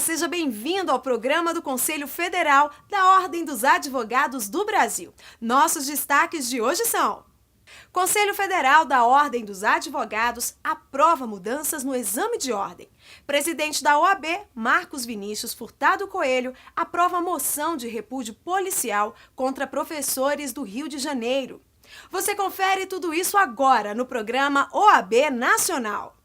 seja bem-vindo ao programa do Conselho Federal da Ordem dos Advogados do Brasil. Nossos destaques de hoje são: Conselho Federal da Ordem dos Advogados aprova mudanças no exame de ordem. Presidente da OAB, Marcos Vinícius Furtado Coelho, aprova moção de repúdio policial contra professores do Rio de Janeiro. Você confere tudo isso agora no programa OAB Nacional.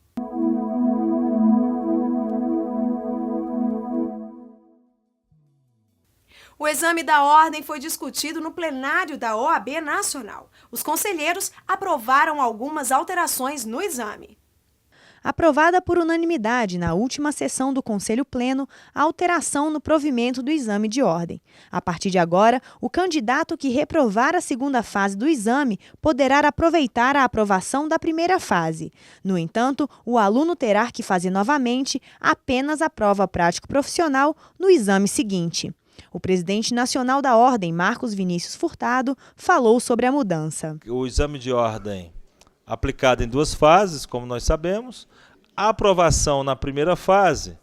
O exame da ordem foi discutido no plenário da OAB Nacional. Os conselheiros aprovaram algumas alterações no exame. Aprovada por unanimidade na última sessão do Conselho Pleno a alteração no provimento do exame de ordem. A partir de agora, o candidato que reprovar a segunda fase do exame poderá aproveitar a aprovação da primeira fase. No entanto, o aluno terá que fazer novamente apenas a prova prático-profissional no exame seguinte. O presidente nacional da Ordem, Marcos Vinícius Furtado, falou sobre a mudança. O exame de ordem aplicado em duas fases, como nós sabemos. A aprovação na primeira fase,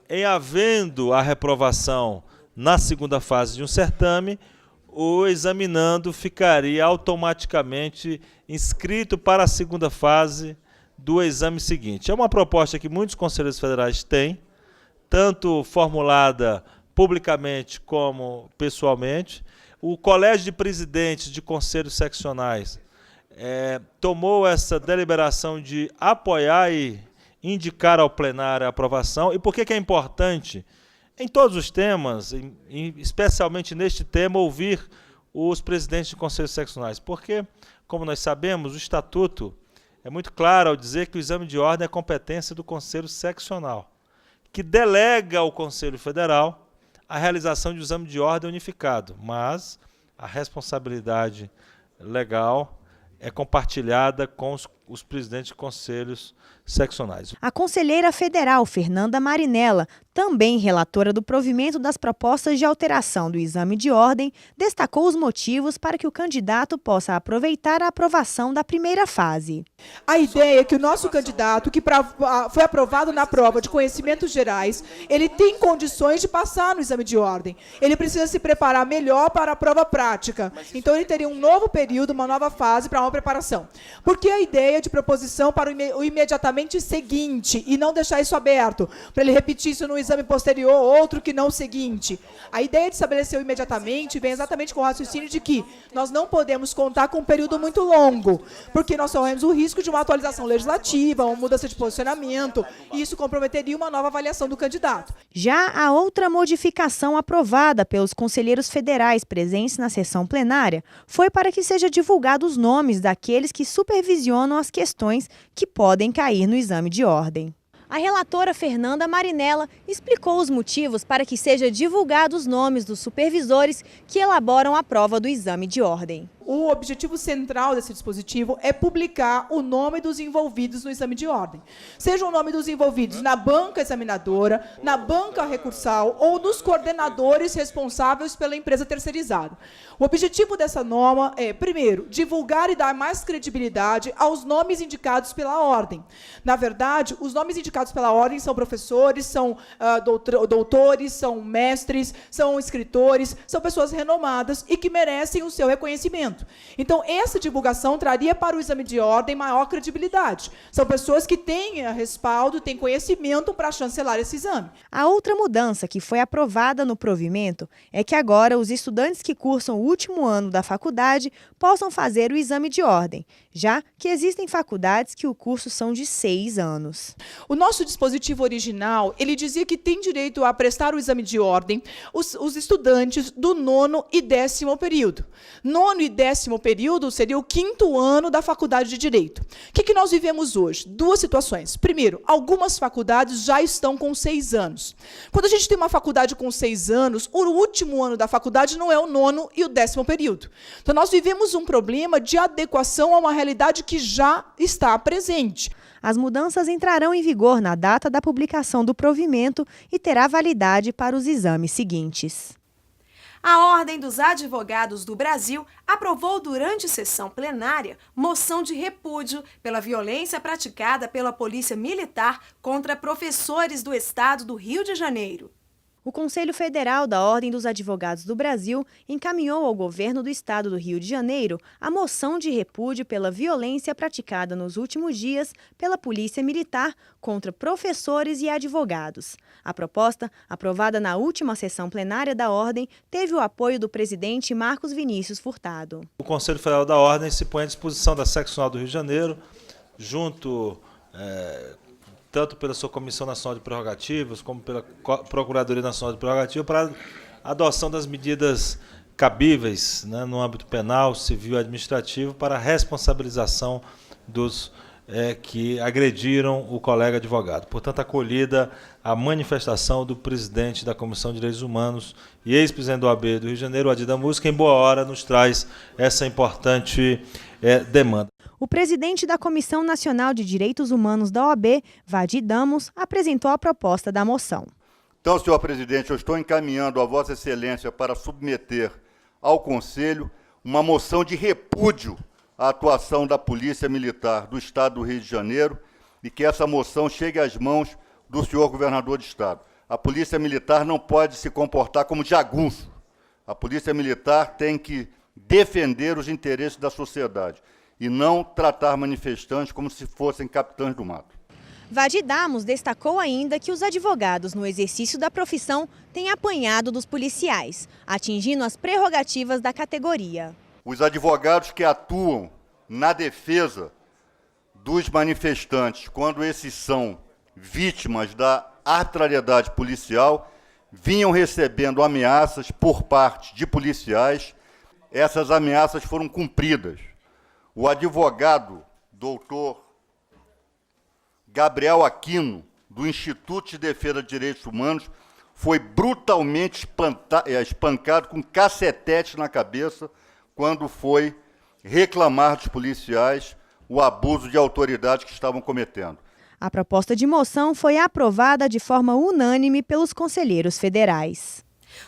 em havendo a reprovação na segunda fase de um certame, o examinando ficaria automaticamente inscrito para a segunda fase do exame seguinte. É uma proposta que muitos conselheiros federais têm, tanto formulada publicamente como pessoalmente. O Colégio de Presidentes de Conselhos Seccionais tomou essa deliberação de apoiar e indicar ao plenário a aprovação. E por que é importante, em todos os temas, especialmente neste tema, ouvir os presidentes de conselhos seccionais? Porque, como nós sabemos, o Estatuto é muito claro ao dizer que o exame de ordem é competência do Conselho Seccional, que delega ao Conselho Federal a realização de um exame de ordem unificado, mas a responsabilidade legal é compartilhada com os presidentes de conselhos seccionais. A conselheira federal Fernanda Marinella, também relatora do provimento das propostas de alteração do exame de ordem, destacou os motivos para que o candidato possa aproveitar a aprovação da primeira fase. A ideia é que o nosso candidato, que foi aprovado na prova de conhecimentos gerais, ele tem condições de passar no exame de ordem. Ele precisa se preparar melhor para a prova prática. Então, ele teria um novo período, uma nova fase para uma preparação. Porque a ideia de proposição para o imediatamente seguinte, e não deixar isso aberto, para ele repetir isso no exame posterior, outro que não o seguinte. A ideia de estabelecer o imediatamente vem exatamente com o raciocínio de que nós não podemos contar com um período muito longo, porque nós corremos o risco de uma atualização legislativa, uma mudança de posicionamento, e isso comprometeria uma nova avaliação do candidato. Já a outra modificação aprovada pelos conselheiros federais presentes na sessão plenária foi para que seja divulgado os nomes daqueles que supervisionam as questões que podem cair no exame de ordem. A relatora Fernanda Marinella explicou os motivos para que seja divulgados os nomes dos supervisores que elaboram a prova do exame de ordem. O objetivo central desse dispositivo é publicar o nome dos envolvidos no exame de ordem. Seja o nome dos envolvidos na banca examinadora, na banca recursal ou dos coordenadores responsáveis pela empresa terceirizada. O objetivo dessa norma é, primeiro, divulgar e dar mais credibilidade aos nomes indicados pela ordem. Na verdade, os nomes indicados pela ordem são professores, são doutores, são mestres, são escritores, são pessoas renomadas e que merecem o seu reconhecimento. Então, essa divulgação traria para o exame de ordem maior credibilidade. São pessoas que têm respaldo, têm conhecimento para chancelar esse exame. A outra mudança que foi aprovada no provimento é que agora os estudantes que cursam o último ano da faculdade possam fazer o exame de ordem, já que existem faculdades que o curso são de 6 anos. O nosso dispositivo original, ele dizia que tem direito a prestar o exame de ordem os estudantes do 9º e 10º período. 9º e 10º período seria o 5º ano da faculdade de Direito. O que nós vivemos hoje? Duas situações. Primeiro, algumas faculdades já estão com 6 anos. Quando a gente tem uma faculdade com 6 anos, o último ano da faculdade não é o 9º e o 10º período. Então, nós vivemos um problema de adequação a uma realidade que já está presente. As mudanças entrarão em vigor na data da publicação do provimento e terá validade para os exames seguintes. A Ordem dos Advogados do Brasil aprovou durante sessão plenária moção de repúdio pela violência praticada pela Polícia Militar contra professores do Estado do Rio de Janeiro. O Conselho Federal da Ordem dos Advogados do Brasil encaminhou ao governo do estado do Rio de Janeiro a moção de repúdio pela violência praticada nos últimos dias pela Polícia Militar contra professores e advogados. A proposta, aprovada na última sessão plenária da Ordem, teve o apoio do presidente Marcos Vinícius Furtado. O Conselho Federal da Ordem se põe à disposição da Seccional do Rio de Janeiro, junto tanto pela sua Comissão Nacional de Prerrogativas, como pela Procuradoria Nacional de Prerrogativas, para a adoção das medidas cabíveis, né, no âmbito penal, civil e administrativo, para a responsabilização dos que agrediram o colega advogado. Portanto, acolhida a manifestação do presidente da Comissão de Direitos Humanos e ex-presidente da OAB do Rio de Janeiro, Adi Damus, que em boa hora nos traz essa importante demanda. O presidente da Comissão Nacional de Direitos Humanos da OAB, Adi Damus, apresentou a proposta da moção. Então, senhor presidente, eu estou encaminhando a Vossa Excelência para submeter ao Conselho uma moção de repúdio à atuação da Polícia Militar do Estado do Rio de Janeiro e que essa moção chegue às mãos do senhor governador de Estado. A Polícia Militar não pode se comportar como jagunço. A Polícia Militar tem que defender os interesses da sociedade e não tratar manifestantes como se fossem capitães do mato. Adi Damus destacou ainda que os advogados, no exercício da profissão, têm apanhado dos policiais, atingindo as prerrogativas da categoria. Os advogados que atuam na defesa dos manifestantes, quando esses são vítimas da arbitrariedade policial, vinham recebendo ameaças por parte de policiais. Essas ameaças foram cumpridas. O advogado doutor Gabriel Aquino, do Instituto de Defesa de Direitos Humanos, foi brutalmente espancado com cacetete na cabeça quando foi reclamar dos policiais o abuso de autoridade que estavam cometendo. A proposta de moção foi aprovada de forma unânime pelos conselheiros federais.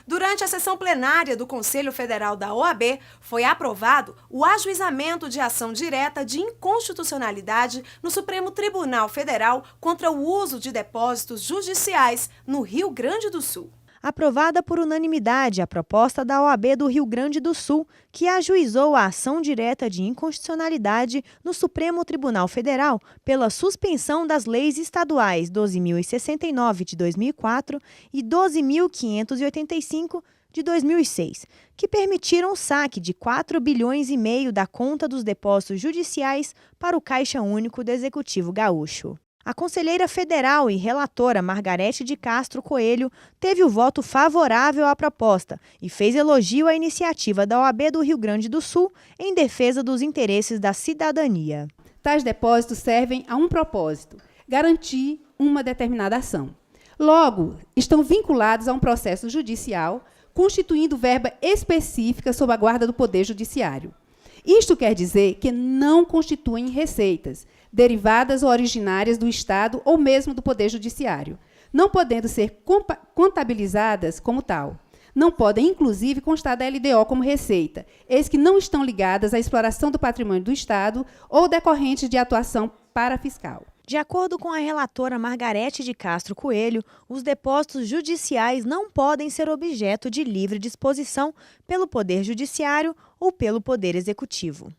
Durante a sessão plenária do Conselho Federal da OAB, foi aprovado o ajuizamento de ação direta de inconstitucionalidade no Supremo Tribunal Federal contra o uso de depósitos judiciais no Rio Grande do Sul. Aprovada por unanimidade a proposta da OAB do Rio Grande do Sul, que ajuizou a ação direta de inconstitucionalidade no Supremo Tribunal Federal pela suspensão das leis estaduais 12.069 de 2004 e 12.585 de 2006, que permitiram o saque de 4,5 bilhões da conta dos depósitos judiciais para o Caixa Único do Executivo Gaúcho. A conselheira federal e relatora Margarete de Castro Coelho teve o voto favorável à proposta e fez elogio à iniciativa da OAB do Rio Grande do Sul em defesa dos interesses da cidadania. Tais depósitos servem a um propósito: garantir uma determinada ação. Logo, estão vinculados a um processo judicial, constituindo verba específica sob a guarda do Poder Judiciário. Isto quer dizer que não constituem receitas, derivadas ou originárias do Estado ou mesmo do Poder Judiciário, não podendo ser contabilizadas como tal. Não podem, inclusive, constar da LDO como receita, eis que não estão ligadas à exploração do patrimônio do Estado ou decorrentes de atuação parafiscal. De acordo com a relatora Margarete de Castro Coelho, os depósitos judiciais não podem ser objeto de livre disposição pelo Poder Judiciário ou pelo Poder Executivo.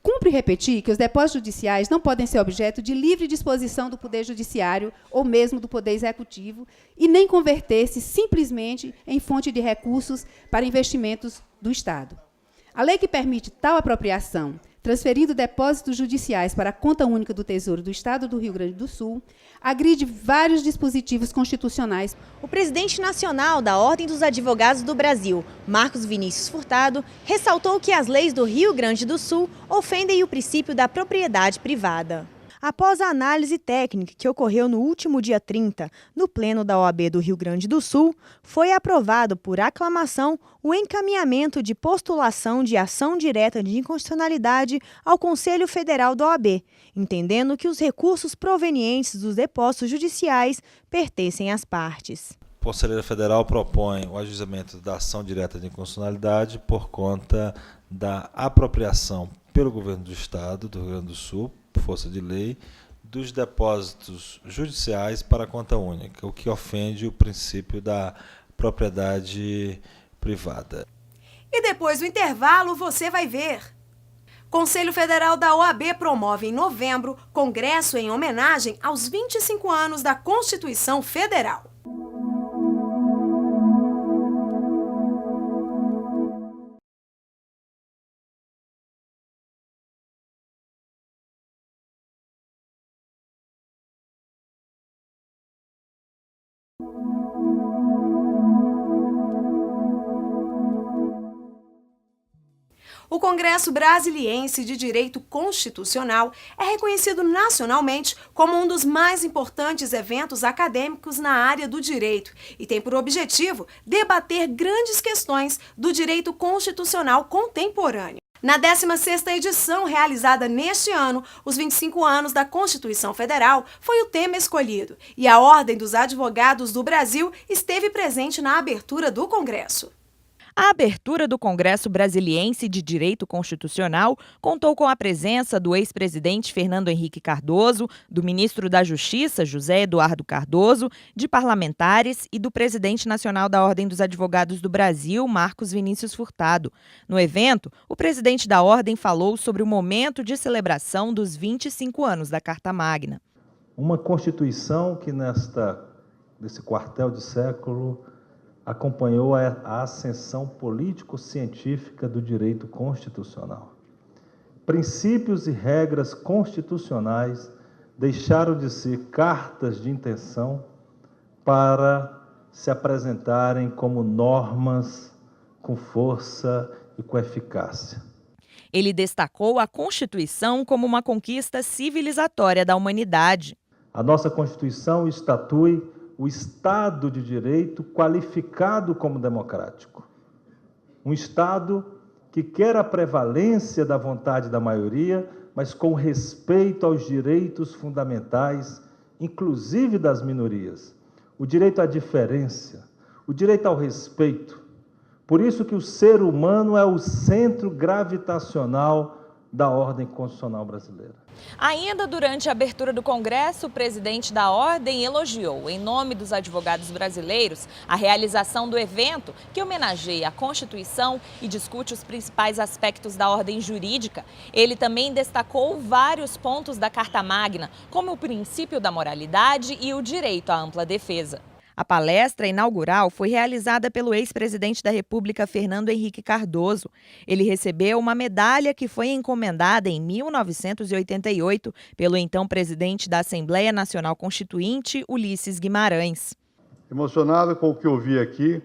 Cumpre repetir que os depósitos judiciais não podem ser objeto de livre disposição do Poder Judiciário ou mesmo do Poder Executivo e nem converter-se simplesmente em fonte de recursos para investimentos do Estado. A lei que permite tal apropriação, transferindo depósitos judiciais para a conta única do Tesouro do Estado do Rio Grande do Sul, agride vários dispositivos constitucionais. O presidente nacional da Ordem dos Advogados do Brasil, Marcos Vinícius Furtado, ressaltou que as leis do Rio Grande do Sul ofendem o princípio da propriedade privada. Após a análise técnica que ocorreu no último dia 30, no Pleno da OAB do Rio Grande do Sul, foi aprovado por aclamação o encaminhamento de postulação de ação direta de inconstitucionalidade ao Conselho Federal da OAB, entendendo que os recursos provenientes dos depósitos judiciais pertencem às partes. A Conselheira Federal propõe o ajuizamento da ação direta de inconstitucionalidade por conta da apropriação pelo Governo do Estado do Rio Grande do Sul, por força de lei, dos depósitos judiciais para a conta única, o que ofende o princípio da propriedade privada. E depois do intervalo você vai ver. Conselho Federal da OAB promove em novembro congresso em homenagem aos 25 anos da Constituição Federal. O Congresso Brasiliense de Direito Constitucional é reconhecido nacionalmente como um dos mais importantes eventos acadêmicos na área do direito e tem por objetivo debater grandes questões do direito constitucional contemporâneo. Na 16ª edição, realizada neste ano, os 25 anos da Constituição Federal foi o tema escolhido e a Ordem dos Advogados do Brasil esteve presente na abertura do Congresso. A abertura do Congresso Brasiliense de Direito Constitucional contou com a presença do ex-presidente Fernando Henrique Cardoso, do ministro da Justiça, José Eduardo Cardoso, de parlamentares e do presidente nacional da Ordem dos Advogados do Brasil, Marcos Vinícius Furtado. No evento, o presidente da Ordem falou sobre o momento de celebração dos 25 anos da Carta Magna. Uma Constituição que nesse quartel de século acompanhou a ascensão político-científica do direito constitucional. Princípios e regras constitucionais deixaram de ser cartas de intenção para se apresentarem como normas com força e com eficácia. Ele destacou a Constituição como uma conquista civilizatória da humanidade. A nossa Constituição estatui o Estado de Direito qualificado como democrático. Um Estado que quer a prevalência da vontade da maioria, mas com respeito aos direitos fundamentais, inclusive das minorias. O direito à diferença, o direito ao respeito. Por isso que o ser humano é o centro gravitacional da ordem constitucional brasileira. Ainda durante a abertura do Congresso, o presidente da Ordem elogiou, em nome dos advogados brasileiros, a realização do evento que homenageia a Constituição e discute os principais aspectos da ordem jurídica. Ele também destacou vários pontos da Carta Magna, como o princípio da moralidade e o direito à ampla defesa. A palestra inaugural foi realizada pelo ex-presidente da República, Fernando Henrique Cardoso. Ele recebeu uma medalha que foi encomendada em 1988 pelo então presidente da Assembleia Nacional Constituinte, Ulisses Guimarães. Emocionado com o que ouvi aqui,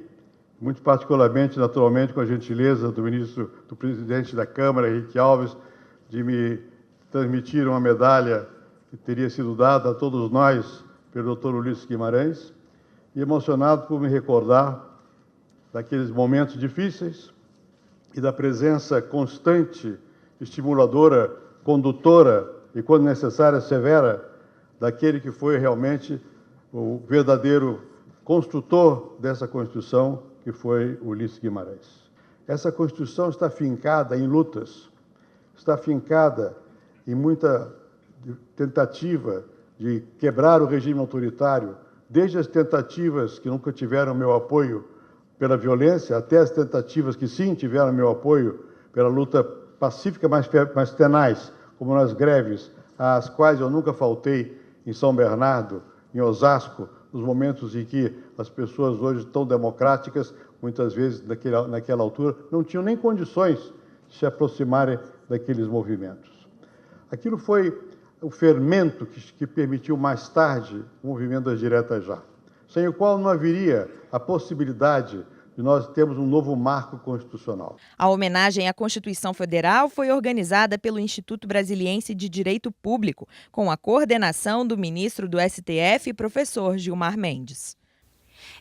muito particularmente, naturalmente, com a gentileza do presidente da Câmara, Henrique Alves, de me transmitir uma medalha que teria sido dada a todos nós pelo Dr. Ulisses Guimarães. E emocionado por me recordar daqueles momentos difíceis e da presença constante, estimuladora, condutora e, quando necessária, severa, daquele que foi realmente o verdadeiro construtor dessa Constituição, que foi Ulisses Guimarães. Essa Constituição está fincada em lutas, está fincada em muita tentativa de quebrar o regime autoritário, desde as tentativas que nunca tiveram meu apoio pela violência, até as tentativas que sim tiveram meu apoio pela luta pacífica mais tenaz, como nas greves, às quais eu nunca faltei em São Bernardo, em Osasco, nos momentos em que as pessoas hoje tão democráticas, muitas vezes naquela altura, não tinham nem condições de se aproximarem daqueles movimentos. Aquilo foi o fermento que permitiu mais tarde o movimento das diretas já, sem o qual não haveria a possibilidade de nós termos um novo marco constitucional. A homenagem à Constituição Federal foi organizada pelo Instituto Brasiliense de Direito Público, com a coordenação do ministro do STF, professor Gilmar Mendes.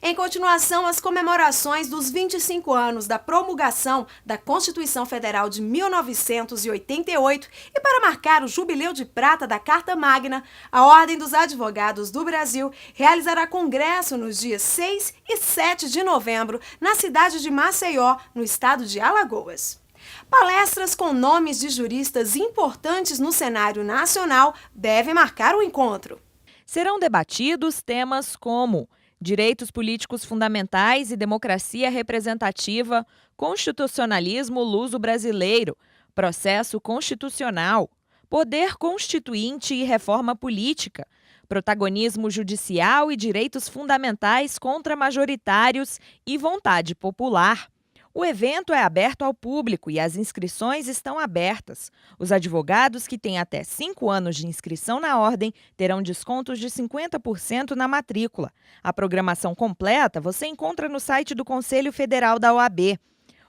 Em continuação, as comemorações dos 25 anos da promulgação da Constituição Federal de 1988 e para marcar o jubileu de prata da Carta Magna, a Ordem dos Advogados do Brasil realizará congresso nos dias 6 e 7 de novembro na cidade de Maceió, no estado de Alagoas. Palestras com nomes de juristas importantes no cenário nacional devem marcar o encontro. Serão debatidos temas como direitos políticos fundamentais e democracia representativa, constitucionalismo luso-brasileiro, processo constitucional, poder constituinte e reforma política, protagonismo judicial e direitos fundamentais contra majoritários e vontade popular. O evento é aberto ao público e as inscrições estão abertas. Os advogados que têm até 5 anos de inscrição na ordem terão descontos de 50% na matrícula. A programação completa você encontra no site do Conselho Federal da OAB.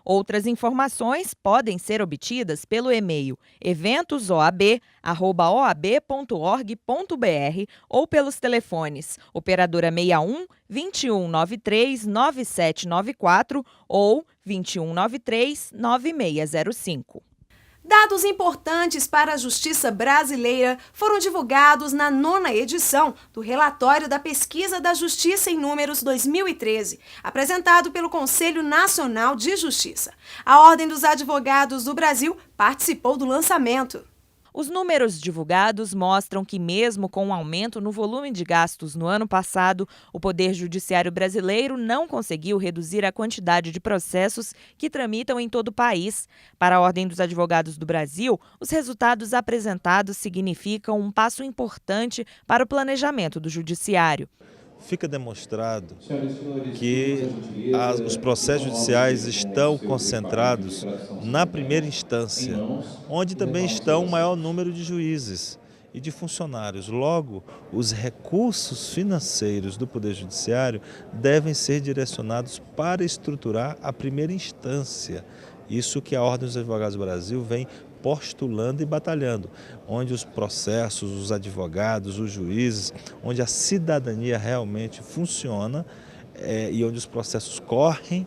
Outras informações podem ser obtidas pelo e-mail eventosoab@oab.org.br ou pelos telefones operadora 61 2193 9794 ou 2193 9605. Dados importantes para a justiça brasileira foram divulgados na 9ª edição do relatório da Pesquisa da Justiça em Números 2013, apresentado pelo Conselho Nacional de Justiça. A Ordem dos Advogados do Brasil participou do lançamento. Os números divulgados mostram que, mesmo com um aumento no volume de gastos no ano passado, o Poder Judiciário brasileiro não conseguiu reduzir a quantidade de processos que tramitam em todo o país. Para a Ordem dos Advogados do Brasil, os resultados apresentados significam um passo importante para o planejamento do Judiciário. Fica demonstrado que os processos judiciais estão concentrados na primeira instância, onde também estão o maior número de juízes e de funcionários. Logo, os recursos financeiros do Poder Judiciário devem ser direcionados para estruturar a primeira instância. Isso que a Ordem dos Advogados do Brasil vem postulando e batalhando, onde os processos, os advogados, os juízes, onde a cidadania realmente funciona e onde os processos correm,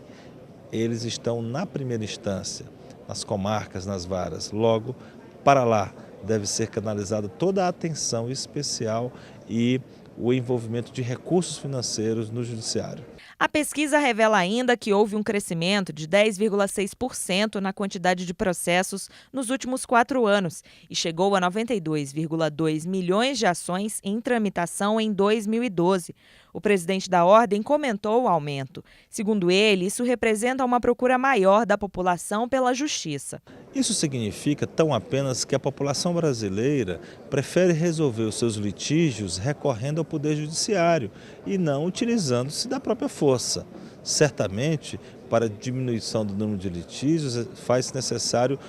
eles estão na primeira instância, nas comarcas, nas varas. Logo, para lá deve ser canalizada toda a atenção especial e o envolvimento de recursos financeiros no judiciário. A pesquisa revela ainda que houve um crescimento de 10,6% na quantidade de processos nos últimos 4 anos e chegou a 92,2 milhões de ações em tramitação em 2012. O presidente da Ordem comentou o aumento. Segundo ele, isso representa uma procura maior da população pela justiça. Isso significa tão apenas que a população brasileira prefere resolver os seus litígios recorrendo ao Poder Judiciário e não utilizando-se da própria força. Certamente, para a diminuição do número de litígios, faz necessário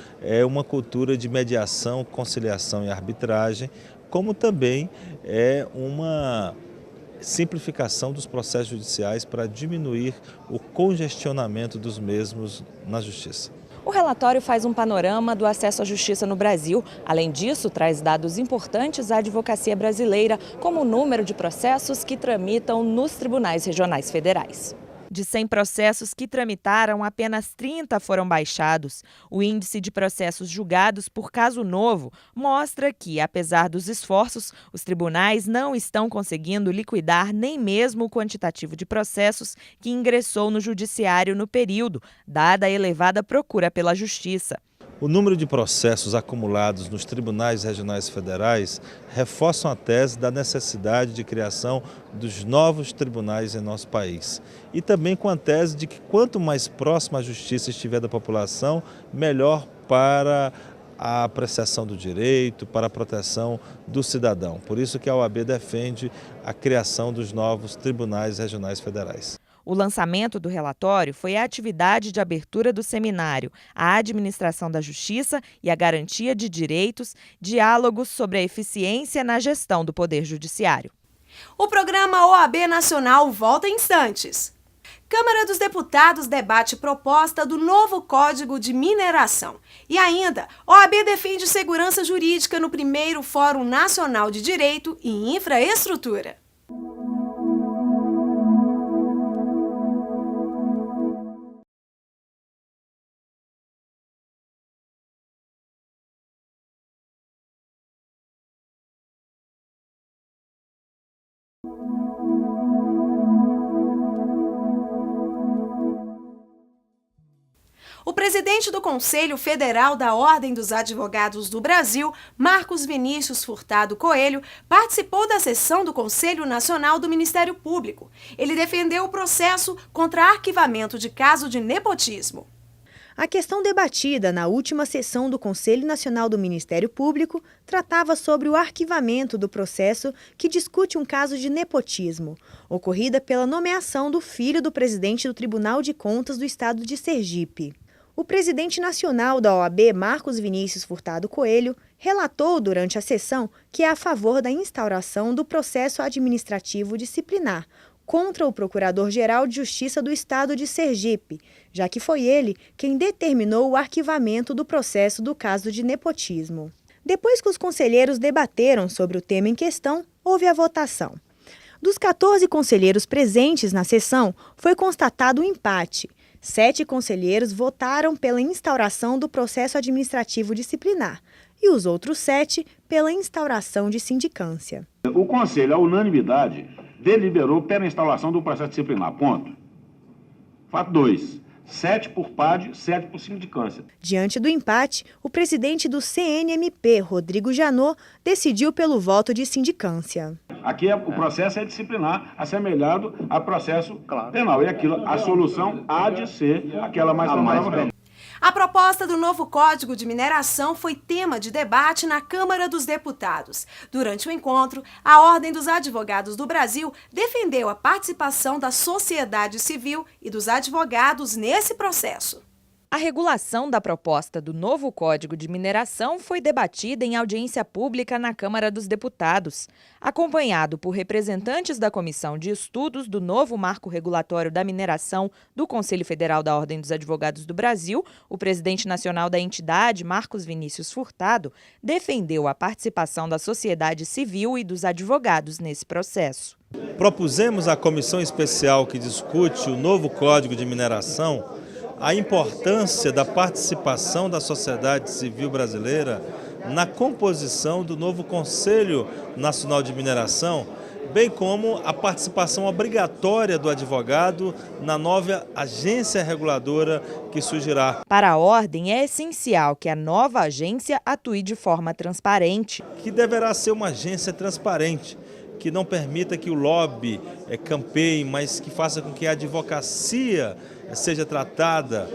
uma cultura de mediação, conciliação e arbitragem, como também uma simplificação dos processos judiciais para diminuir o congestionamento dos mesmos na justiça. O relatório faz um panorama do acesso à justiça no Brasil. Além disso, traz dados importantes à advocacia brasileira, como o número de processos que tramitam nos tribunais regionais federais. De 100 processos que tramitaram, apenas 30 foram baixados. O índice de processos julgados por caso novo mostra que, apesar dos esforços, os tribunais não estão conseguindo liquidar nem mesmo o quantitativo de processos que ingressou no judiciário no período, dada a elevada procura pela justiça. O número de processos acumulados nos tribunais regionais federais reforçam a tese da necessidade de criação dos novos tribunais em nosso país. E também com a tese de que quanto mais próxima a justiça estiver da população, melhor para a apreciação do direito, para a proteção do cidadão. Por isso que a OAB defende a criação dos novos tribunais regionais federais. O lançamento do relatório foi a atividade de abertura do seminário A Administração da Justiça e a Garantia de Direitos, diálogos sobre a eficiência na gestão do Poder Judiciário. O programa OAB Nacional volta em instantes. Câmara dos Deputados debate proposta do novo Código de Mineração. E ainda, OAB defende segurança jurídica no primeiro Fórum Nacional de Direito e Infraestrutura. O presidente do Conselho Federal da Ordem dos Advogados do Brasil, Marcos Vinícius Furtado Coelho, participou da sessão do Conselho Nacional do Ministério Público. Ele defendeu o processo contra arquivamento de caso de nepotismo. A questão debatida na última sessão do Conselho Nacional do Ministério Público tratava sobre o arquivamento do processo que discute um caso de nepotismo, ocorrida pela nomeação do filho do presidente do Tribunal de Contas do Estado de Sergipe. O presidente nacional da OAB, Marcos Vinícius Furtado Coelho, relatou durante a sessão que é a favor da instauração do processo administrativo disciplinar contra o Procurador-Geral de Justiça do Estado de Sergipe, já que foi ele quem determinou o arquivamento do processo do caso de nepotismo. Depois que os conselheiros debateram sobre o tema em questão, houve a votação. Dos 14 conselheiros presentes na sessão, foi constatado um empate. 7 conselheiros votaram pela instauração do processo administrativo disciplinar e os outros 7 pela instauração de sindicância. O Conselho, à unanimidade, deliberou pela instauração do processo disciplinar. Ponto. Fato 2. 7 por PAD, 7 por sindicância. Diante do empate, o presidente do CNMP, Rodrigo Janot, decidiu pelo voto de sindicância. Aqui o processo é disciplinar, assemelhado a processo penal. E aquilo, a solução há de ser aquela mais favorável. A proposta do novo Código de Mineração foi tema de debate na Câmara dos Deputados. Durante o encontro, a Ordem dos Advogados do Brasil defendeu a participação da sociedade civil e dos advogados nesse processo. A regulação da proposta do novo Código de Mineração foi debatida em audiência pública na Câmara dos Deputados. Acompanhado por representantes da Comissão de Estudos do novo Marco Regulatório da Mineração do Conselho Federal da Ordem dos Advogados do Brasil, o presidente nacional da entidade, Marcos Vinícius Furtado, defendeu a participação da sociedade civil e dos advogados nesse processo. Propusemos à comissão especial que discute o novo Código de Mineração a importância da participação da sociedade civil brasileira na composição do novo Conselho Nacional de Mineração, bem como a participação obrigatória do advogado na nova agência reguladora que surgirá. Para a Ordem, é essencial que a nova agência atue de forma transparente. Que deverá ser uma agência transparente, que não permita que o lobby campeie, mas que faça com que a advocacia seja tratada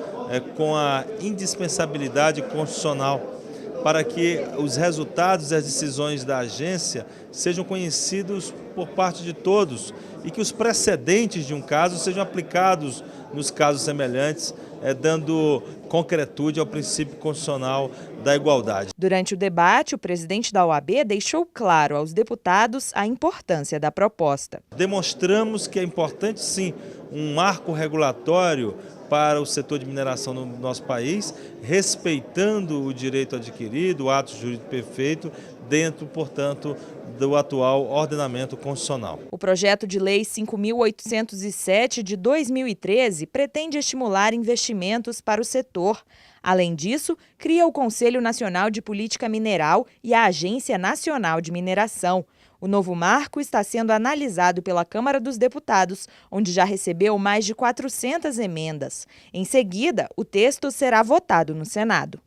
com a indispensabilidade constitucional, para que os resultados e as decisões da agência sejam conhecidos por parte de todos e que os precedentes de um caso sejam aplicados nos casos semelhantes, dando concretude ao princípio constitucional da igualdade. Durante o debate, o presidente da OAB deixou claro aos deputados a importância da proposta. Demonstramos que é importante, sim, um marco regulatório para o setor de mineração no nosso país, respeitando o direito adquirido, o ato jurídico perfeito, dentro, portanto, do atual ordenamento constitucional. O projeto de lei 5.807 de 2013 pretende estimular investimentos para o setor. Além disso, cria o Conselho Nacional de Política Mineral e a Agência Nacional de Mineração. O novo marco está sendo analisado pela Câmara dos Deputados, onde já recebeu mais de 400 emendas. Em seguida, o texto será votado no Senado.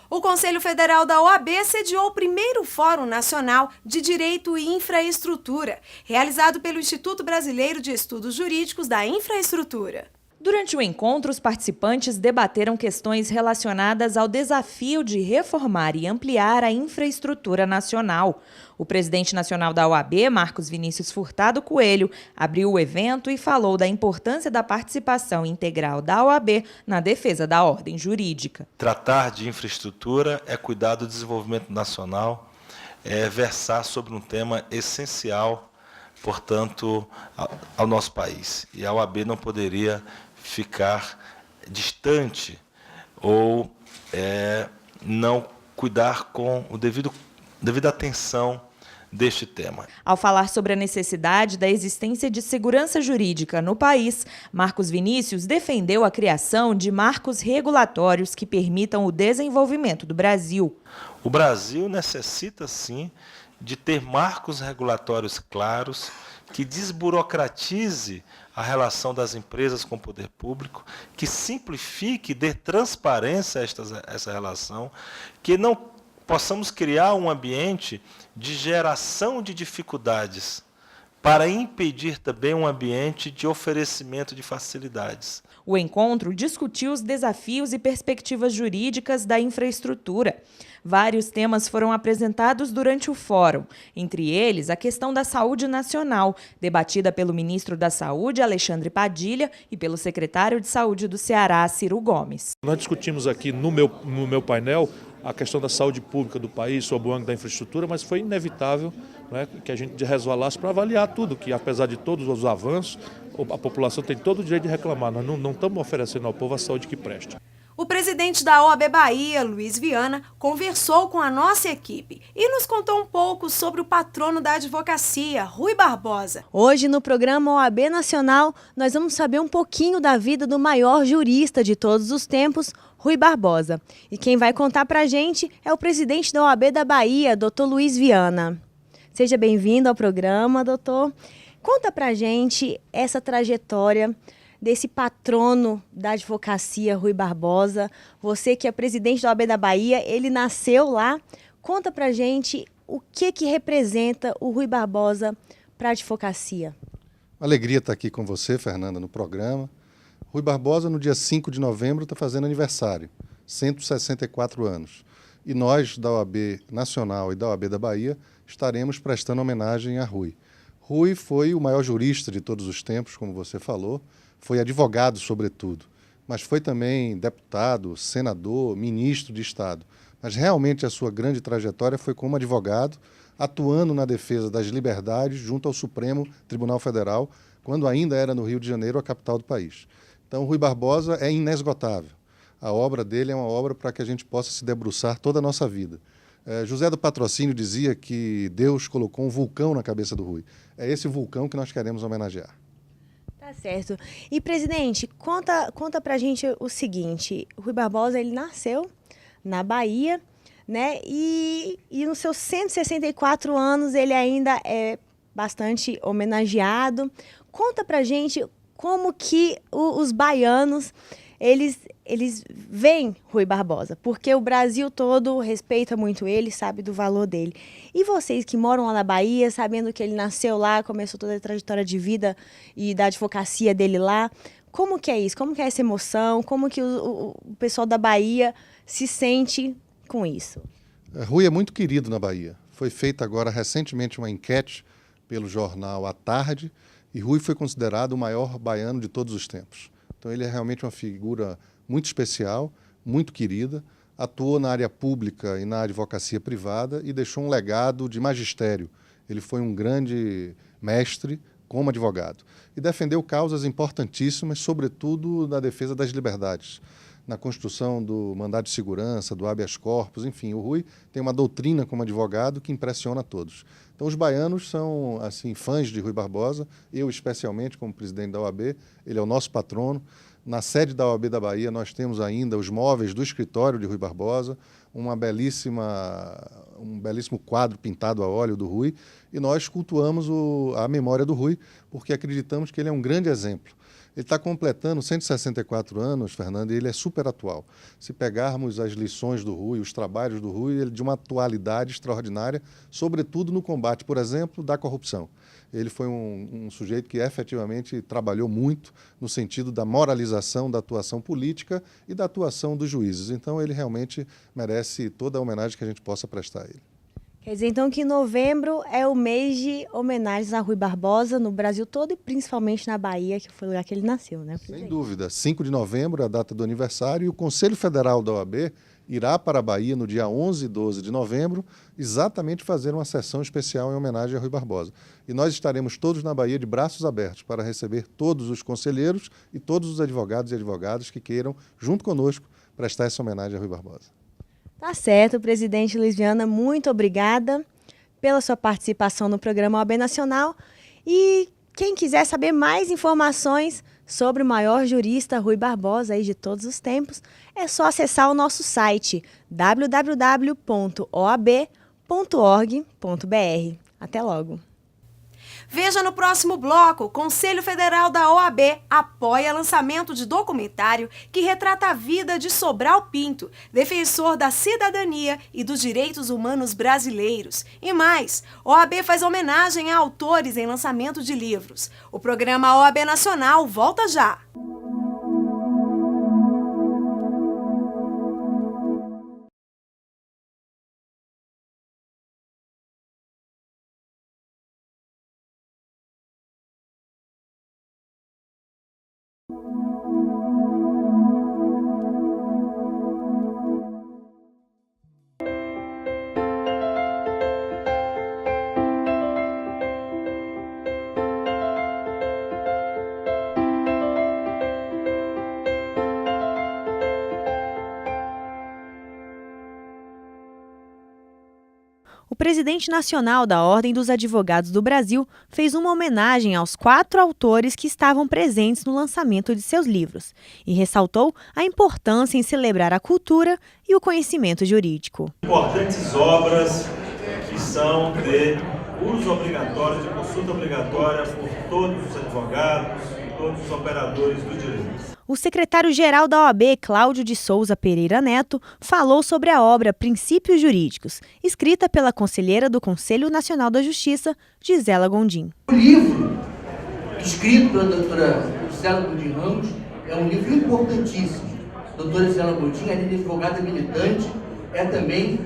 O Conselho Federal da OAB sediou o primeiro Fórum Nacional de Direito e Infraestrutura, realizado pelo Instituto Brasileiro de Estudos Jurídicos da Infraestrutura. Durante o encontro, os participantes debateram questões relacionadas ao desafio de reformar e ampliar a infraestrutura nacional. O presidente nacional da OAB, Marcos Vinícius Furtado Coelho, abriu o evento e falou da importância da participação integral da OAB na defesa da ordem jurídica. Tratar de infraestrutura é cuidar do desenvolvimento nacional, é versar sobre um tema essencial, portanto, ao nosso país. E a OAB não poderia ficar distante ou não cuidar com o devida atenção deste tema. Ao falar sobre a necessidade da existência de segurança jurídica no país, Marcos Vinícius defendeu a criação de marcos regulatórios que permitam o desenvolvimento do Brasil. O Brasil necessita, sim, de ter marcos regulatórios claros que desburocratize a relação das empresas com o poder público, que simplifique, dê transparência a essa relação, que não possamos criar um ambiente de geração de dificuldades, para impedir também um ambiente de oferecimento de facilidades. O encontro discutiu os desafios e perspectivas jurídicas da infraestrutura. Vários temas foram apresentados durante o fórum, entre eles a questão da saúde nacional, debatida pelo ministro da Saúde, Alexandre Padilha, e pelo secretário de Saúde do Ceará, Ciro Gomes. Nós discutimos aqui no meu painel a questão da saúde pública do país, sob o ângulo da infraestrutura, mas foi inevitável, né, que a gente resvalasse para avaliar tudo, que apesar de todos os avanços, a população tem todo o direito de reclamar. Nós não estamos oferecendo ao povo a saúde que presta. O presidente da OAB Bahia, Luiz Viana, conversou com a nossa equipe e nos contou um pouco sobre o patrono da advocacia, Rui Barbosa. Hoje, no programa OAB Nacional, nós vamos saber um pouquinho da vida do maior jurista de todos os tempos, Rui Barbosa. E quem vai contar pra gente é o presidente da OAB da Bahia, doutor Luiz Viana. Seja bem-vindo ao programa, doutor. Conta pra gente essa trajetória desse patrono da advocacia, Rui Barbosa. Você que é presidente da OAB da Bahia, ele nasceu lá. Conta pra gente o que representa o Rui Barbosa para a advocacia. Uma alegria estar aqui com você, Fernanda, no programa. Rui Barbosa, no dia 5 de novembro, está fazendo aniversário, 164 anos. E nós, da OAB Nacional e da OAB da Bahia, estaremos prestando homenagem a Rui. Rui foi o maior jurista de todos os tempos, como você falou, foi advogado, sobretudo, mas foi também deputado, senador, ministro de Estado. Mas realmente a sua grande trajetória foi como advogado, atuando na defesa das liberdades junto ao Supremo Tribunal Federal, quando ainda era no Rio de Janeiro, a capital do país. Então, Rui Barbosa é inesgotável. A obra dele é uma obra para que a gente possa se debruçar toda a nossa vida. José do Patrocínio dizia que Deus colocou um vulcão na cabeça do Rui. É esse vulcão que nós queremos homenagear. Tá certo. E, presidente, conta pra gente o seguinte, o Rui Barbosa, ele nasceu na Bahia, né? E nos seus 164 anos ele ainda é bastante homenageado. Conta pra gente como que os baianos, eles veem Rui Barbosa, porque o Brasil todo respeita muito ele, sabe do valor dele. E vocês que moram lá na Bahia, sabendo que ele nasceu lá, começou toda a trajetória de vida e da advocacia dele lá, como que é isso? Como que é essa emoção? Como que o pessoal da Bahia se sente com isso? Rui é muito querido na Bahia. Foi feita agora recentemente uma enquete pelo jornal A Tarde, e Rui foi considerado o maior baiano de todos os tempos. Então ele é realmente uma figura muito especial, muito querida, atuou na área pública e na advocacia privada e deixou um legado de magistério. Ele foi um grande mestre como advogado e defendeu causas importantíssimas, sobretudo na defesa das liberdades, na construção do mandado de segurança, do habeas corpus, enfim, o Rui tem uma doutrina como advogado que impressiona todos. Então os baianos são assim fãs de Rui Barbosa, eu especialmente como presidente da OAB, ele é o nosso patrono. Na sede da OAB da Bahia nós temos ainda os móveis do escritório de Rui Barbosa, um belíssimo quadro pintado a óleo do Rui, e nós cultuamos a memória do Rui, porque acreditamos que ele é um grande exemplo. Ele está completando 164 anos, Fernando, e ele é super atual. Se pegarmos as lições do Rui, os trabalhos do Rui, ele é de uma atualidade extraordinária, sobretudo no combate, por exemplo, da corrupção. Ele foi um sujeito que efetivamente trabalhou muito no sentido da moralização da atuação política e da atuação dos juízes. Então, ele realmente merece toda a homenagem que a gente possa prestar a ele. Quer dizer, então, que novembro é o mês de homenagens a Rui Barbosa no Brasil todo e principalmente na Bahia, que foi o lugar que ele nasceu, né? Sem dúvida. 5 de novembro é a data do aniversário e o Conselho Federal da OAB irá para a Bahia no dia 11 e 12 de novembro exatamente fazer uma sessão especial em homenagem a Rui Barbosa. E nós estaremos todos na Bahia de braços abertos para receber todos os conselheiros e todos os advogados e advogadas que queiram, junto conosco, prestar essa homenagem a Rui Barbosa. Tá certo, presidente Luiz Viana, muito obrigada pela sua participação no programa OAB Nacional. E quem quiser saber mais informações sobre o maior jurista Rui Barbosa aí de todos os tempos, é só acessar o nosso site www.oab.org.br. Até logo! Veja no próximo bloco, o Conselho Federal da OAB apoia lançamento de documentário que retrata a vida de Sobral Pinto, defensor da cidadania e dos direitos humanos brasileiros. E mais, OAB faz homenagem a autores em lançamento de livros. O programa OAB Nacional volta já! O presidente nacional da Ordem dos Advogados do Brasil fez uma homenagem aos 4 autores que estavam presentes no lançamento de seus livros e ressaltou a importância em celebrar a cultura e o conhecimento jurídico. Importantes obras que são de uso obrigatório, de consulta obrigatória por todos os advogados e todos os operadores do direito. O secretário-geral da OAB, Cláudio de Souza Pereira Neto, falou sobre a obra Princípios Jurídicos, escrita pela conselheira do Conselho Nacional da Justiça, Gisela Gondim. O livro, escrito pela doutora Gisela Gondim Ramos, é um livro importantíssimo. A doutora Gisela Gondim, além de advogada militante, é também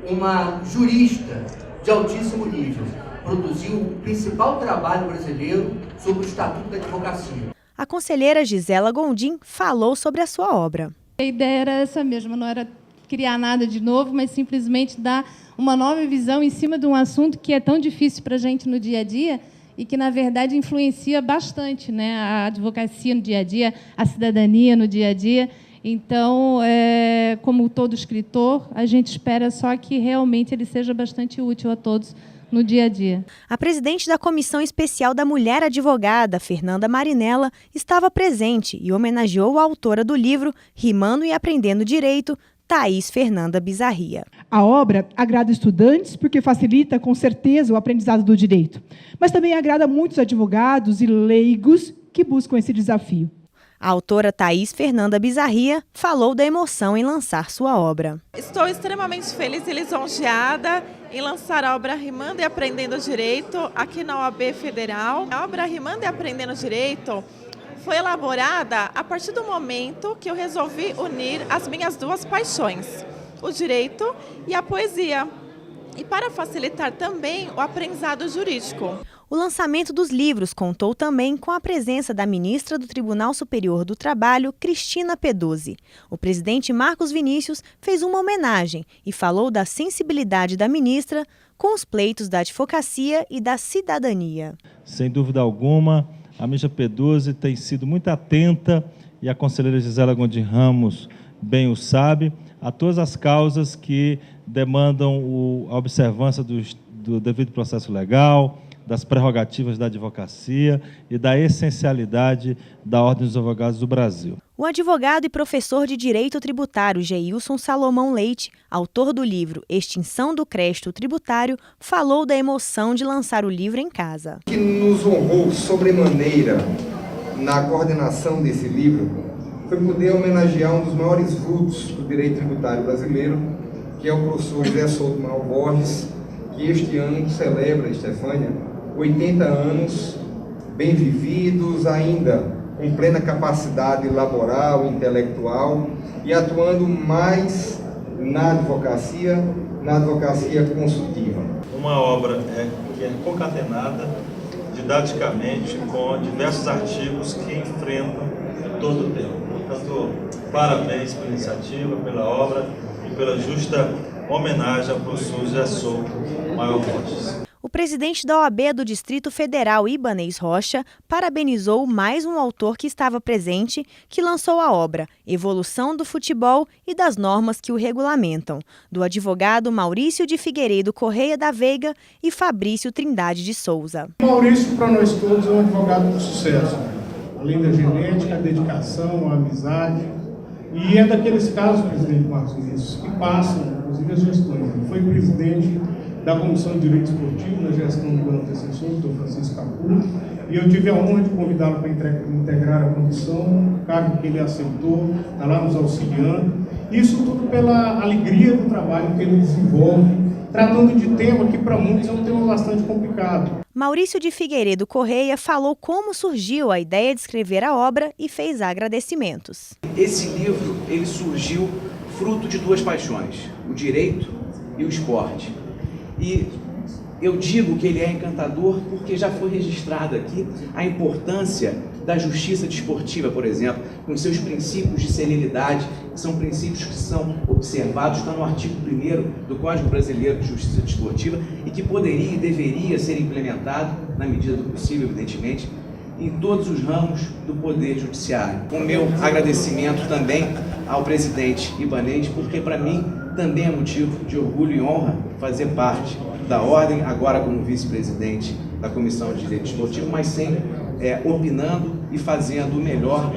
uma jurista de altíssimo nível. Produziu o principal trabalho brasileiro sobre o Estatuto da Advocacia. A conselheira Gisela Gondim falou sobre a sua obra. A ideia era essa mesma, não era criar nada de novo, mas simplesmente dar uma nova visão em cima de um assunto que é tão difícil para a gente no dia a dia e que, na verdade, influencia bastante, né, a advocacia no dia a dia, a cidadania no dia a dia. Então, como todo escritor, a gente espera só que realmente ele seja bastante útil a todos no dia a dia. A presidente da Comissão Especial da Mulher Advogada, Fernanda Marinella, estava presente e homenageou a autora do livro Rimando e Aprendendo Direito, Thaís Fernanda Bizarria. A obra agrada estudantes porque facilita, com certeza, o aprendizado do direito, mas também agrada muitos advogados e leigos que buscam esse desafio. A autora Thaís Fernanda Bizarria falou da emoção em lançar sua obra. Estou extremamente feliz e lisonjeada em lançar a obra Rimando e Aprendendo Direito aqui na OAB Federal. A obra Rimando e Aprendendo Direito foi elaborada a partir do momento que eu resolvi unir as minhas duas paixões, o direito e a poesia, e para facilitar também o aprendizado jurídico. O lançamento dos livros contou também com a presença da ministra do Tribunal Superior do Trabalho, Cristina Peduzzi. O presidente Marcos Vinícius fez uma homenagem e falou da sensibilidade da ministra com os pleitos da advocacia e da cidadania. Sem dúvida alguma, a ministra Peduzzi tem sido muito atenta, e a conselheira Gisela Gondim Ramos bem o sabe, a todas as causas que demandam a observância do devido processo legal, das prerrogativas da advocacia e da essencialidade da Ordem dos Advogados do Brasil. O advogado e professor de Direito Tributário Geilson Salomão Leite, autor do livro Extinção do Crédito Tributário, falou da emoção de lançar o livro em casa. O que nos honrou sobremaneira na coordenação desse livro foi poder homenagear um dos maiores vultos do direito tributário brasileiro, que é o professor José Souto Mauro Borges, que este ano celebra, Estefânia, 80 anos bem vividos, ainda com plena capacidade laboral, intelectual e atuando mais na advocacia consultiva. Uma obra que é concatenada didaticamente com diversos artigos que enfrentam todo o tempo. Portanto, parabéns pela iniciativa, pela obra e pela justa homenagem ao professor José Souto Mauro Borges. O presidente da OAB do Distrito Federal, Ibanez Rocha, parabenizou mais um autor que estava presente, que lançou a obra Evolução do Futebol e das Normas que o Regulamentam, do advogado Maurício de Figueiredo Correia da Veiga e Fabrício Trindade de Souza. Maurício, para nós todos, é um advogado de sucesso. Além da genética, a dedicação, a amizade. E é daqueles casos, presidente Marcos Vinícius, que passam, inclusive, as gestões. Ele foi presidente da Comissão de Direito Esportivo, na gestão do antecessor, o Dr. Francisco Caputo, e eu tive a honra de convidá-lo para integrar a comissão, cargo que ele aceitou, está lá nos auxiliando. Isso tudo pela alegria do trabalho que ele desenvolve, tratando de tema que para muitos é um tema bastante complicado. Maurício de Figueiredo Correia falou como surgiu a ideia de escrever a obra e fez agradecimentos. Esse livro, ele surgiu fruto de duas paixões, o direito e o esporte. E eu digo que ele é encantador porque já foi registrada aqui a importância da justiça desportiva, por exemplo, com seus princípios de celeridade, que são princípios que são observados, está no artigo 1º do Código Brasileiro de Justiça Desportiva e que poderia e deveria ser implementado, na medida do possível, evidentemente, em todos os ramos do Poder Judiciário. O meu agradecimento também ao presidente Ibanez, porque para mim também é motivo de orgulho e honra fazer parte da Ordem, agora como vice-presidente da Comissão de Direito Esportivo, mas sempre opinando e fazendo o melhor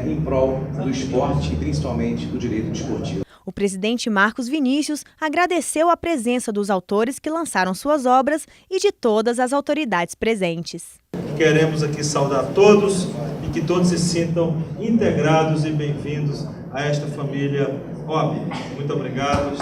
em prol do esporte e principalmente do direito desportivo. O presidente Marcos Vinícius agradeceu a presença dos autores que lançaram suas obras e de todas as autoridades presentes. Queremos aqui saudar todos e que todos se sintam integrados e bem-vindos a esta família OAB. Muito obrigado.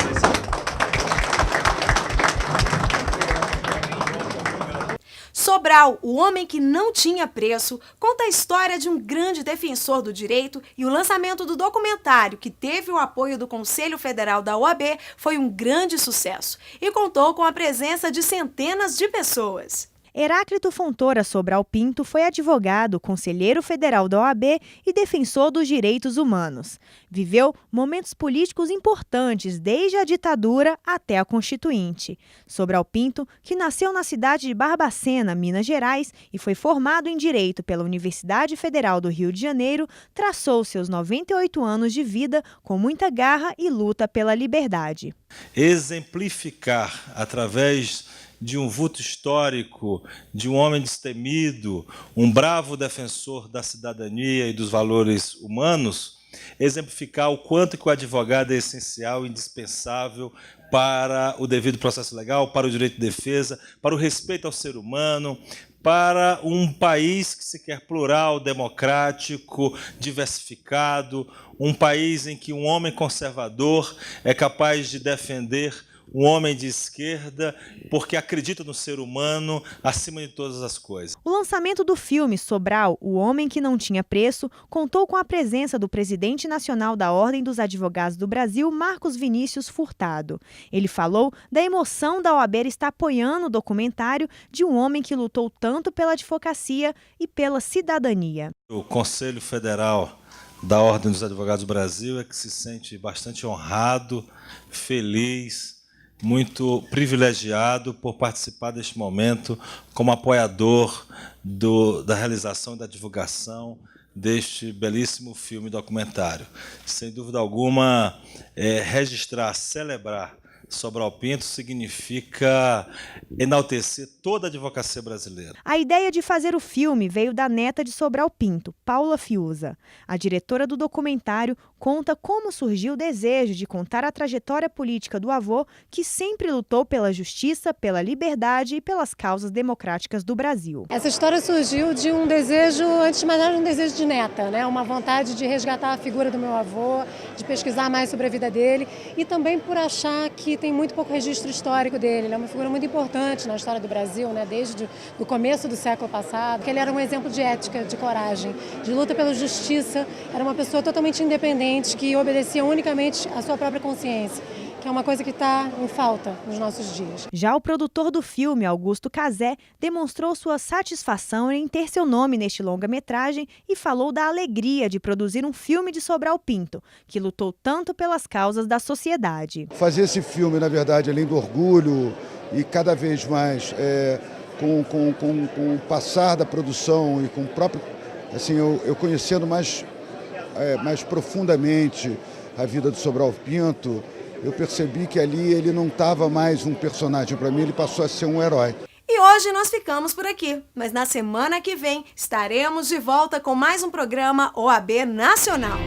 Sobral, o homem que não tinha preço, conta a história de um grande defensor do direito e o lançamento do documentário, que teve o apoio do Conselho Federal da OAB, foi um grande sucesso e contou com a presença de centenas de pessoas. Heráclito Fontoura Sobral Pinto foi advogado, conselheiro federal da OAB e defensor dos direitos humanos. Viveu momentos políticos importantes desde a ditadura até a Constituinte. Sobral Pinto, que nasceu na cidade de Barbacena, Minas Gerais, e foi formado em Direito pela Universidade Federal do Rio de Janeiro, traçou seus 98 anos de vida com muita garra e luta pela liberdade. Exemplificar através de um vulto histórico, de um homem destemido, um bravo defensor da cidadania e dos valores humanos, exemplificar o quanto que o advogado é essencial e indispensável para o devido processo legal, para o direito de defesa, para o respeito ao ser humano, para um país que se quer plural, democrático, diversificado, um país em que um homem conservador é capaz de defender um homem de esquerda, porque acredita no ser humano acima de todas as coisas. O lançamento do filme Sobral, o homem que não tinha preço, contou com a presença do presidente nacional da Ordem dos Advogados do Brasil, Marcos Vinícius Furtado. Ele falou da emoção da OAB estar apoiando o documentário de um homem que lutou tanto pela advocacia e pela cidadania. O Conselho Federal da Ordem dos Advogados do Brasil é que se sente bastante honrado, feliz, muito privilegiado por participar deste momento como apoiador da realização e da divulgação deste belíssimo filme documentário. Sem dúvida alguma, registrar, celebrar Sobral Pinto significa enaltecer toda a advocacia brasileira. A ideia de fazer o filme veio da neta de Sobral Pinto, Paula Fiuza. A diretora do documentário conta como surgiu o desejo de contar a trajetória política do avô, que sempre lutou pela justiça, pela liberdade e pelas causas democráticas do Brasil. Essa história surgiu de um desejo, antes de mais nada, um desejo de neta, né? Uma vontade de resgatar a figura do meu avô, de pesquisar mais sobre a vida dele e também por achar que tem muito pouco registro histórico dele. Ele é uma figura muito importante na história do Brasil, né? Desde o começo do século passado. Ele era um exemplo de ética, de coragem, de luta pela justiça. Era uma pessoa totalmente independente, que obedecia unicamente à sua própria consciência, que é uma coisa que está em falta nos nossos dias. Já o produtor do filme, Augusto Cazé, demonstrou sua satisfação em ter seu nome neste longa-metragem e falou da alegria de produzir um filme de Sobral Pinto, que lutou tanto pelas causas da sociedade. Fazer esse filme, na verdade, além do orgulho e cada vez mais com o passar da produção e com o próprio, assim, eu conhecendo mais profundamente a vida do Sobral Pinto, eu percebi que ali ele não estava mais um personagem, para mim ele passou a ser um herói. E hoje nós ficamos por aqui, mas na semana que vem estaremos de volta com mais um programa OAB Nacional.